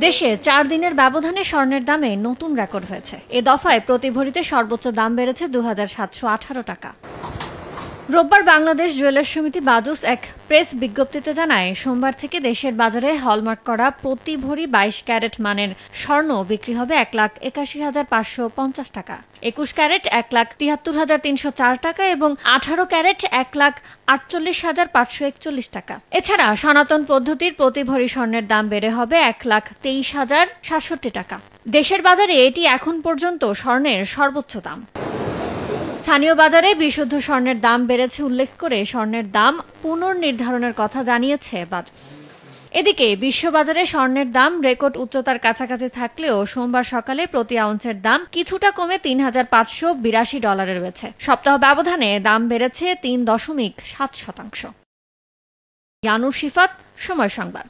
দেশে 4 দিনের ব্যবধানে স্বর্ণের দামে নতুন রেকর্ড হয়েছে। এ দফায় প্রতি ভরিতে সর্বোচ্চ দাম বেড়েছে ২৭১৮ টাকা। রোববার বাংলাদেশ জুয়েলার্স সমিতি বাজুস এক প্রেস বিজ্ঞপ্তিতে জানায়, সোমবার থেকে দেশের বাজারে হলমার্ক করা প্রতি ভরি ২২ ক্যারেট মানের স্বর্ণ বিক্রি হবে ১,৮১,৫৫০ টাকা, ২১ ক্যারেট ১,৭৩,৩০৪ টাকা এবং ১৮ ক্যারেট ১,৪৮,৫৪১ টাকা। এছাড়া সনাতন পদ্ধতির প্রতি ভরি স্বর্ণের দাম বেড়ে হবে ১,২৩,০৬৭ টাকা। দেশের বাজারে এটি এখন পর্যন্ত স্বর্ণের সর্বোচ্চ দাম। স্থানীয় বাজারে বিশুদ্ধ স্বর্ণের দাম বেড়েছে উল্লেখ করে স্বর্ণের দাম পুনর্নির্ধারণের কথা জানিয়েছে বাজুস। এদিকে বিশ্ববাজারে স্বর্ণের দাম রেকর্ড উচ্চতার কাছাকাছি থাকলেও সোমবার সকালে প্রতি আউন্সের দাম কিছুটা কমে $৩,৫৮২ রয়েছে। সপ্তাহ ব্যবধানে দাম বেড়েছে ৩.৭%। ইয়ানুর শিফাত, সময় সংবাদ।